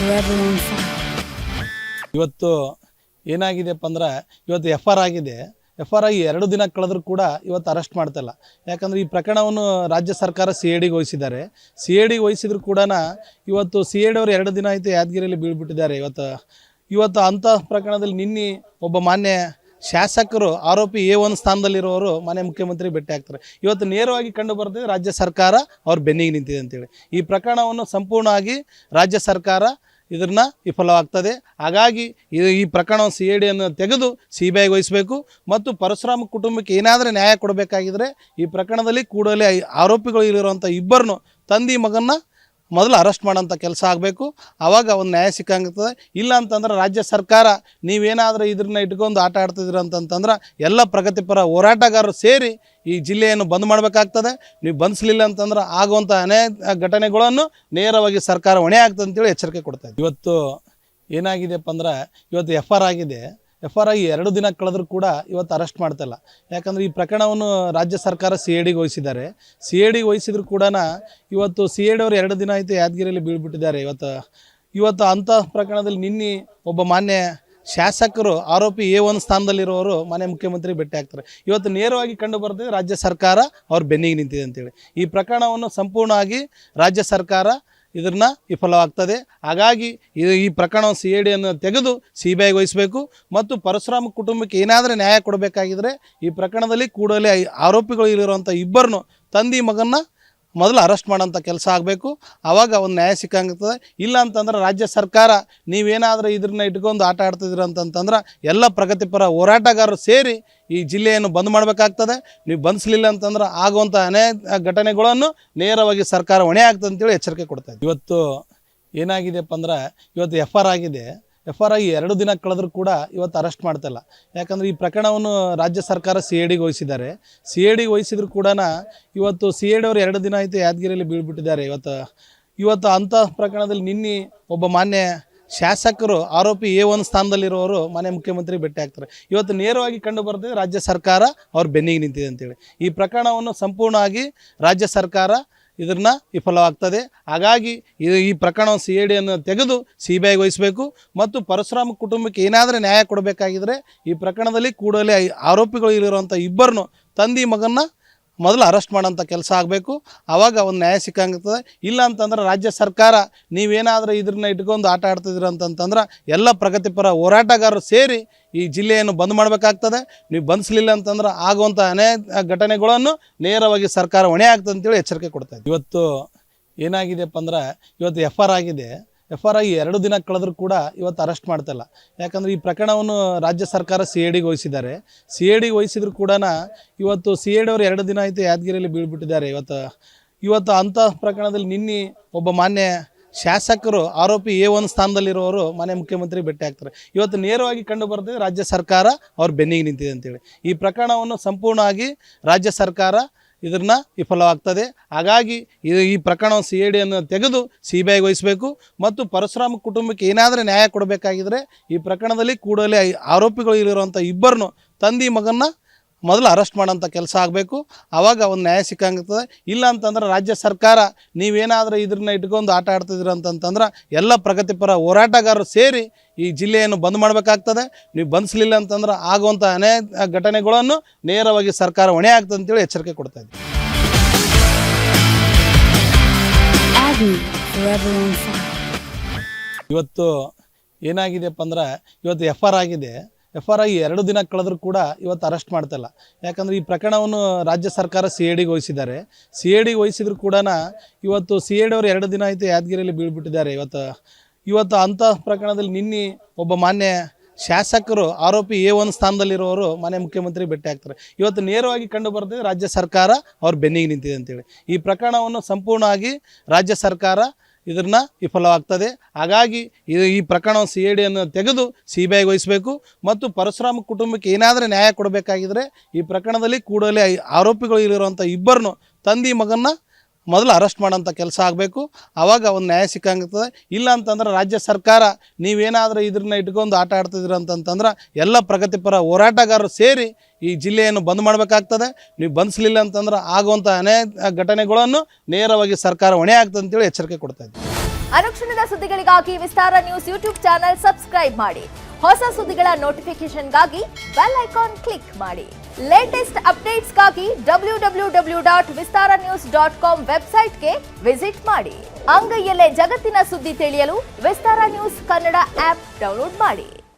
forever on fire. ಇವತ್ತು ಏನಾಗಿದೆಪ್ಪ ಅಂದ್ರೆ ಇವತ್ತು FR ಆಗಿದೆ. FR ಆಗಿ 2 ದಿನ ಕಳೆದರೂ ಕೂಡ ಇವತ್ತು ಅರೆಸ್ಟ್ ಮಾಡ್ತಿಲ್ಲ. ಯಾಕಂದರೆ ಈ ಪ್ರಕರಣವನ್ನು ರಾಜ್ಯ ಸರ್ಕಾರ CIDಗೆ ವಹಿಸಿದ್ದಾರೆ. CIDಗೆ ವಹಿಸಿದ್ರು ಕೂಡ ಇವತ್ತು CID ಅವರು 2 ದಿನ ಆಯಿತು ಯಾದಗಿರಿಯಲ್ಲಿ ಬೀಳ್ಬಿಟ್ಟಿದ್ದಾರೆ. ಇವತ್ತು ಅಂಥ ಪ್ರಕರಣದಲ್ಲಿ ನಿನ್ನೆ ಒಬ್ಬ ಮಾನ್ಯ ಶಾಸಕರು ಆರೋಪಿ A1 ಸ್ಥಾನದಲ್ಲಿರೋರು ಮನೆ ಮುಖ್ಯಮಂತ್ರಿ ಭೇಟಿ ಆಗ್ತಾರೆ. ಇವತ್ತು ನೇರವಾಗಿ ಕಂಡು ಬರ್ತಿದೆ ರಾಜ್ಯ ಸರ್ಕಾರ ಅವ್ರ ಬೆನ್ನಿಗೆ ನಿಂತಿದೆ ಅಂತೇಳಿ. ಈ ಪ್ರಕರಣವನ್ನು ಸಂಪೂರ್ಣವಾಗಿ ರಾಜ್ಯ ಸರ್ಕಾರ ಇದನ್ನ ವಿಫಲವಾಗ್ತದೆ. ಹಾಗಾಗಿ ಈ ಪ್ರಕರಣವನ್ನು CIDಯನ್ನು ತೆಗೆದು CBIಗೆ ವಹಿಸಬೇಕು ಮತ್ತು ಪರಶುರಾಮ ಕುಟುಂಬಕ್ಕೆ ಏನಾದರೂ ನ್ಯಾಯ ಕೊಡಬೇಕಾಗಿದ್ದರೆ ಈ ಪ್ರಕರಣದಲ್ಲಿ ಕೂಡಲೇ ಆರೋಪಿಗಳು ಇರುವಂಥ ಇಬ್ಬರನ್ನು ತಂದೆ ಮಗನ್ನ ಮೊದಲು ಅರೆಸ್ಟ್ ಮಾಡೋಂಥ ಕೆಲಸ ಆಗಬೇಕು. ಆವಾಗ ಒಂದು ನ್ಯಾಯ ಸಿಕ್ಕಂಗಿರ್ತದೆ. ಇಲ್ಲ ಅಂತಂದ್ರೆ ರಾಜ್ಯ ಸರ್ಕಾರ ನೀವೇನಾದರೂ ಇದನ್ನ ಇಟ್ಕೊಂಡು ಆಟ ಆಡ್ತಿದ್ದೀರ ಅಂತಂದ್ರೆ ಎಲ್ಲ ಪ್ರಗತಿಪರ ಹೋರಾಟಗಾರರು ಸೇರಿ ಈ ಜಿಲ್ಲೆಯನ್ನು ಬಂದ್ ಮಾಡಬೇಕಾಗ್ತದೆ. ನೀವು ಬಂಧಿಸಲಿಲ್ಲ ಅಂತಂದ್ರೆ ಆಗುವಂಥ ಅನೇಕ ಘಟನೆಗಳನ್ನು ನೇರವಾಗಿ ಸರ್ಕಾರ ಹೊಣೆ ಆಗ್ತದೆ ಅಂತೇಳಿ ಎಚ್ಚರಿಕೆ ಕೊಡ್ತಾ ಇದೆ. ಇವತ್ತು ಏನಾಗಿದೆಪ್ಪ ಅಂದ್ರೆ ಇವತ್ತು FR ಆಗಿದೆ. FR ಆಗಿ 2 ದಿನ ಕಳೆದರೂ ಕೂಡ ಇವತ್ತು ಅರೆಸ್ಟ್ ಮಾಡ್ತಿಲ್ಲ. ಯಾಕಂದರೆ ಈ ಪ್ರಕರಣವನ್ನು ರಾಜ್ಯ ಸರ್ಕಾರ CIDಗೆ ವಹಿಸಿದ್ದಾರೆ. CIDಗೆ ವಹಿಸಿದ್ರು ಕೂಡ ಇವತ್ತು CID ಅವರು 2 ದಿನ ಆಯಿತು ಯಾದಗಿರಿಯಲ್ಲಿ ಬೀಳ್ಬಿಟ್ಟಿದ್ದಾರೆ. ಇವತ್ತು ಅಂಥ ಪ್ರಕರಣದಲ್ಲಿ ನಿನ್ನೆ ಒಬ್ಬ ಮಾನ್ಯ ಶಾಸಕರು ಆರೋಪಿ A1 ಸ್ಥಾನದಲ್ಲಿರೋರು ಮನೆ ಮುಖ್ಯಮಂತ್ರಿ ಭೇಟಿ ಆಗ್ತಾರೆ. ಇವತ್ತು ನೇರವಾಗಿ ಕಂಡು ಬರ್ತಿದೆ ರಾಜ್ಯ ಸರ್ಕಾರ ಅವ್ರ ಬೆನ್ನಿಗೆ ನಿಂತಿದೆ ಅಂತೇಳಿ. ಈ ಪ್ರಕರಣವನ್ನು ಸಂಪೂರ್ಣವಾಗಿ ರಾಜ್ಯ ಸರ್ಕಾರ ಇದನ್ನ ವಿಫಲವಾಗ್ತದೆ. ಹಾಗಾಗಿ ಈ ಪ್ರಕರಣವನ್ನು CIDಯನ್ನು ತೆಗೆದು CBIಗೆ ವಹಿಸಬೇಕು ಮತ್ತು ಪರಶುರಾಮ ಕುಟುಂಬಕ್ಕೆ ಏನಾದರೂ ನ್ಯಾಯ ಕೊಡಬೇಕಾಗಿದ್ದರೆ ಈ ಪ್ರಕರಣದಲ್ಲಿ ಕೂಡಲೇ ಆರೋಪಿಗಳು ಇರುವಂಥ ಇಬ್ಬರನ್ನು ತಂದೆ ಮಗನ್ನ ಮೊದಲು ಅರೆಸ್ಟ್ ಮಾಡೋಂಥ ಕೆಲಸ ಆಗಬೇಕು. ಆವಾಗ ಒಂದು ನ್ಯಾಯ ಸಿಕ್ಕಂಗಿರ್ತದೆ. ಇಲ್ಲ ಅಂತಂದ್ರೆ ರಾಜ್ಯ ಸರ್ಕಾರ ನೀವೇನಾದರೂ ಇದನ್ನ ಇಟ್ಕೊಂಡು ಆಟ ಆಡ್ತಿದ್ದೀರ ಅಂತಂದ್ರೆ ಎಲ್ಲ ಪ್ರಗತಿಪರ ಹೋರಾಟಗಾರರು ಸೇರಿ ಈ ಜಿಲ್ಲೆಯನ್ನು ಬಂದ್ ಮಾಡಬೇಕಾಗ್ತದೆ. ನೀವು ಬಂಧಿಸಲಿಲ್ಲ ಅಂತಂದ್ರೆ ಆಗುವಂಥ ಅನೇಕ ಘಟನೆಗಳನ್ನು ನೇರವಾಗಿ ಸರ್ಕಾರ ಹೊಣೆ ಆಗ್ತದೆ ಅಂತೇಳಿ ಎಚ್ಚರಿಕೆ ಕೊಡ್ತಾ ಇದೆ. ಇವತ್ತು ಏನಾಗಿದೆಪ್ಪ ಅಂದ್ರೆ ಇವತ್ತು FR ಆಗಿದೆ. FR ಆಗಿ 2 ದಿನ ಕಳೆದರೂ ಕೂಡ ಇವತ್ತು ಅರೆಸ್ಟ್ ಮಾಡ್ತಿಲ್ಲ. ಯಾಕಂದರೆ ಈ ಪ್ರಕರಣವನ್ನು ರಾಜ್ಯ ಸರ್ಕಾರ CIDಗೆ ವಹಿಸಿದ್ದಾರೆ. CIDಗೆ ವಹಿಸಿದ್ರು ಕೂಡ ಇವತ್ತು CID ಅವರು 2 ದಿನ ಆಯಿತು ಯಾದಗಿರಿಯಲ್ಲಿ ಬೀಳ್ಬಿಟ್ಟಿದ್ದಾರೆ. ಇವತ್ತು ಅಂಥ ಪ್ರಕರಣದಲ್ಲಿ ನಿನ್ನೆ ಒಬ್ಬ ಮಾನ್ಯ ಶಾಸಕರು ಆರೋಪಿ A1 ಸ್ಥಾನದಲ್ಲಿರೋರು ಮನೆ ಮುಖ್ಯಮಂತ್ರಿ ಭೇಟಿ ಆಗ್ತಾರೆ. ಇವತ್ತು ನೇರವಾಗಿ ಕಂಡು ಬರ್ತಿದೆ ರಾಜ್ಯ ಸರ್ಕಾರ ಅವ್ರ ಬೆನ್ನಿಗೆ ನಿಂತಿದೆ ಅಂತೇಳಿ. ಈ ಪ್ರಕರಣವನ್ನು ಸಂಪೂರ್ಣವಾಗಿ ರಾಜ್ಯ ಸರ್ಕಾರ ಇದನ್ನ ವಿಫಲವಾಗ್ತದೆ. ಹಾಗಾಗಿ ಈ ಪ್ರಕರಣವನ್ನು CIDಯನ್ನು ತೆಗೆದು CBIಗೆ ವಹಿಸಬೇಕು ಮತ್ತು ಪರಶುರಾಮ ಕುಟುಂಬಕ್ಕೆ ಏನಾದರೂ ನ್ಯಾಯ ಕೊಡಬೇಕಾಗಿದ್ದರೆ ಈ ಪ್ರಕರಣದಲ್ಲಿ ಕೂಡಲೇ ಆರೋಪಿಗಳು ಇರುವಂಥ ಇಬ್ಬರನ್ನು ತಂದೆ ಮಗನ್ನ ಮೊದಲು ಅರೆಸ್ಟ್ ಮಾಡೋಂಥ ಕೆಲಸ ಆಗಬೇಕು. ಆವಾಗ ಒಂದು ನ್ಯಾಯ ಸಿಕ್ಕಂಗಿರ್ತದೆ. ಇಲ್ಲ ಅಂತಂದ್ರೆ ರಾಜ್ಯ ಸರ್ಕಾರ ನೀವೇನಾದರೂ ಇದನ್ನ ಇಟ್ಕೊಂಡು ಆಟ ಆಡ್ತಿದ್ದೀರ ಅಂತಂದ್ರೆ ಎಲ್ಲ ಪ್ರಗತಿಪರ ಹೋರಾಟಗಾರರು ಸೇರಿ ಈ ಜಿಲ್ಲೆಯನ್ನು ಬಂದ್ ಮಾಡಬೇಕಾಗ್ತದೆ. ನೀವು ಬಂಧಿಸಲಿಲ್ಲ ಅಂತಂದ್ರೆ ಆಗುವಂಥ ಅನೇಕ ಘಟನೆಗಳನ್ನು ನೇರವಾಗಿ ಸರ್ಕಾರ ಹೊಣೆ ಆಗ್ತದೆ ಅಂತೇಳಿ ಎಚ್ಚರಿಕೆ ಕೊಡ್ತಾ ಇದೆ. ಇವತ್ತು ಏನಾಗಿದೆಪ್ಪ ಅಂದ್ರೆ ಇವತ್ತು FR ಆಗಿದೆ. FR ಆಗಿ 2 ದಿನ ಕಳೆದರೂ ಕೂಡ ಇವತ್ತು ಅರೆಸ್ಟ್ ಮಾಡ್ತಿಲ್ಲ. ಯಾಕಂದರೆ ಈ ಪ್ರಕರಣವನ್ನು ರಾಜ್ಯ ಸರ್ಕಾರ CIDಗೆ ವಹಿಸಿದ್ದಾರೆ. CIDಗೆ ವಹಿಸಿದ್ರು ಕೂಡ ಇವತ್ತು CID ಅವರು 2 ದಿನ ಆಯಿತು ಯಾದಗಿರಿಯಲ್ಲಿ ಬೀಳ್ಬಿಟ್ಟಿದ್ದಾರೆ. ಇವತ್ತು ಅಂಥ ಪ್ರಕರಣದಲ್ಲಿ ನಿನ್ನೆ ಒಬ್ಬ ಮಾನ್ಯ ಶಾಸಕರು ಆರೋಪಿ A1 ಸ್ಥಾನದಲ್ಲಿರೋರು ಮನೆ ಮುಖ್ಯಮಂತ್ರಿ ಭೇಟಿ ಆಗ್ತಾರೆ. ಇವತ್ತು ನೇರವಾಗಿ ಕಂಡು ಬರ್ತಿದೆ ರಾಜ್ಯ ಸರ್ಕಾರ ಅವ್ರ ಬೆನ್ನಿಗೆ ನಿಂತಿದೆ ಅಂತೇಳಿ. ಈ ಪ್ರಕರಣವನ್ನು ಸಂಪೂರ್ಣವಾಗಿ ರಾಜ್ಯ ಸರ್ಕಾರ ಇದನ್ನ ವಿಫಲವಾಗ್ತದೆ. ಹಾಗಾಗಿ ಈ ಪ್ರಕರಣವನ್ನು CIDಯನ್ನು ತೆಗೆದು CBIಗೆ ವಹಿಸಬೇಕು ಮತ್ತು ಪರಶುರಾಮ ಕುಟುಂಬಕ್ಕೆ ಏನಾದರೂ ನ್ಯಾಯ ಕೊಡಬೇಕಾಗಿದ್ದರೆ ಈ ಪ್ರಕರಣದಲ್ಲಿ ಕೂಡಲೇ ಆರೋಪಿಗಳು ಇರುವಂಥ ಇಬ್ಬರನ್ನು ತಂದೆ ಮಗನ್ನ ಮೊದಲು ಅರೆಸ್ಟ್ ಮಾಡೋಂಥ ಕೆಲಸ ಆಗಬೇಕು. ಆವಾಗ ಒಂದು ನ್ಯಾಯ ಸಿಕ್ಕಂಗಿರ್ತದೆ. ಇಲ್ಲ ಅಂತಂದ್ರೆ ರಾಜ್ಯ ಸರ್ಕಾರ ನೀವೇನಾದರೂ ಇದನ್ನ ಇಟ್ಕೊಂಡು ಆಟ ಆಡ್ತಿದ್ದೀರ ಅಂತಂದ್ರೆ ಎಲ್ಲ ಪ್ರಗತಿಪರ ಹೋರಾಟಗಾರರು ಸೇರಿ ಈ ಜಿಲ್ಲೆಯನ್ನು ಬಂದ್ ಮಾಡಬೇಕಾಗ್ತದೆ. ನೀವು ಬಂಧಿಸಲಿಲ್ಲ ಅಂತಂದ್ರೆ ಆಗುವಂಥ ಅನೇಕ ಘಟನೆಗಳನ್ನು ನೇರವಾಗಿ ಸರ್ಕಾರ ಹೊಣೆ ಆಗ್ತದೆ ಅಂತೇಳಿ ಎಚ್ಚರಿಕೆ ಕೊಡ್ತಾ ಇದೆ. ಇವತ್ತು ಏನಾಗಿದೆಪ್ಪ ಅಂದ್ರೆ ಇವತ್ತು FR ಆಗಿದೆ. FR ಆಗಿ 2 ದಿನ ಕಳೆದರೂ ಕೂಡ ಇವತ್ತು ಅರೆಸ್ಟ್ ಮಾಡ್ತಿಲ್ಲ. ಯಾಕಂದರೆ ಈ ಪ್ರಕರಣವನ್ನು ರಾಜ್ಯ ಸರ್ಕಾರ CIDಗೆ ವಹಿಸಿದ್ದಾರೆ. CIDಗೆ ವಹಿಸಿದ್ರು ಕೂಡ ಇವತ್ತು CID ಅವರು 2 ದಿನ ಆಯಿತು ಯಾದಗಿರಿಯಲ್ಲಿ ಬೀಳ್ಬಿಟ್ಟಿದ್ದಾರೆ. ಇವತ್ತು ಅಂಥ ಪ್ರಕರಣದಲ್ಲಿ ನಿನ್ನೆ ಒಬ್ಬ ಮಾನ್ಯ ಶಾಸಕರು ಆರೋಪಿ A1 ಸ್ಥಾನದಲ್ಲಿರೋರು ಮನೆ ಮುಖ್ಯಮಂತ್ರಿ ಭೇಟಿ ಆಗ್ತಾರೆ. ಇವತ್ತು ನೇರವಾಗಿ ಕಂಡು ಬರ್ತಿದೆ ರಾಜ್ಯ ಸರ್ಕಾರ ಅವ್ರ ಬೆನ್ನಿಗೆ ನಿಂತಿದೆ ಅಂತೇಳಿ. ಈ ಪ್ರಕರಣವನ್ನು ಸಂಪೂರ್ಣವಾಗಿ ರಾಜ್ಯ ಸರ್ಕಾರ ಇದನ್ನ ವಿಫಲವಾಗ್ತದೆ. ಹಾಗಾಗಿ ಈ ಪ್ರಕರಣವನ್ನು CIDಯನ್ನು ತೆಗೆದು CBIಗೆ ವಹಿಸಬೇಕು ಮತ್ತು ಪರಶುರಾಮ ಕುಟುಂಬಕ್ಕೆ ಏನಾದರೂ ನ್ಯಾಯ ಕೊಡಬೇಕಾಗಿದ್ದರೆ ಈ ಪ್ರಕರಣದಲ್ಲಿ ಕೂಡಲೇ ಆರೋಪಿಗಳು ಇರುವಂಥ ಇಬ್ಬರನ್ನು ತಂದೆ ಮಗನ್ನ ಮೊದಲು ಅರೆಸ್ಟ್ ಮಾಡೋಂಥ ಕೆಲಸ ಆಗಬೇಕು. ಆವಾಗ ಒಂದು ನ್ಯಾಯ ಸಿಕ್ಕಂಗಿರ್ತದೆ. ಇಲ್ಲ ಅಂತಂದ್ರೆ ರಾಜ್ಯ ಸರ್ಕಾರ ನೀವೇನಾದರೂ ಇದನ್ನ ಇಟ್ಕೊಂಡು ಆಟ ಆಡ್ತಿದ್ದೀರ ಅಂತಂದ್ರೆ ಎಲ್ಲ ಪ್ರಗತಿಪರ ಹೋರಾಟಗಾರರು ಸೇರಿ ಈ ಜಿಲ್ಲೆಯನ್ನು ಬಂದ್ ಮಾಡಬೇಕಾಗ್ತದೆ. ನೀವು ಬಂಧಿಸಲಿಲ್ಲ ಅಂತಂದ್ರೆ ಆಗುವಂಥ ಅನೇಕ ಘಟನೆಗಳನ್ನು ನೇರವಾಗಿ ಸರ್ಕಾರ ಹೊಣೆ ಆಗ್ತದೆ ಅಂತೇಳಿ ಎಚ್ಚರಿಕೆ ಕೊಡ್ತಾ ಇದೆ. ಅನುಕ್ಷಣದ ಸುದ್ದಿಗಳಿಗಾಗಿ ವಿಸ್ತಾರ ನ್ಯೂಸ್ ಯೂಟ್ಯೂಬ್ ಚಾನೆಲ್ ಸಬ್ಸ್ಕ್ರೈಬ್ ಮಾಡಿ. ಹೊಸ ಸುದ್ದಿಗಳ ನೋಟಿಫಿಕೇಶನ್ಗಾಗಿ ಬೆಲ್ ಐಕಾನ್ ಕ್ಲಿಕ್ ಮಾಡಿ. ಲೇಟೆಸ್ಟ್ ಅಪ್ಡೇಟ್ಸ್ಗಾಗಿ www.vistaranews.com ವೆಬ್ಸೈಟ್ಗೆ ವಿಸಿಟ್ ಮಾಡಿ. ಅಂಗೈಯಲ್ಲೇ ಜಗತ್ತಿನ ಸುದ್ದಿ ತಿಳಿಯಲು ವಿಸ್ತಾರ ನ್ಯೂಸ್ ಕನ್ನಡ ಆಪ್ ಡೌನ್ಲೋಡ್ ಮಾಡಿ.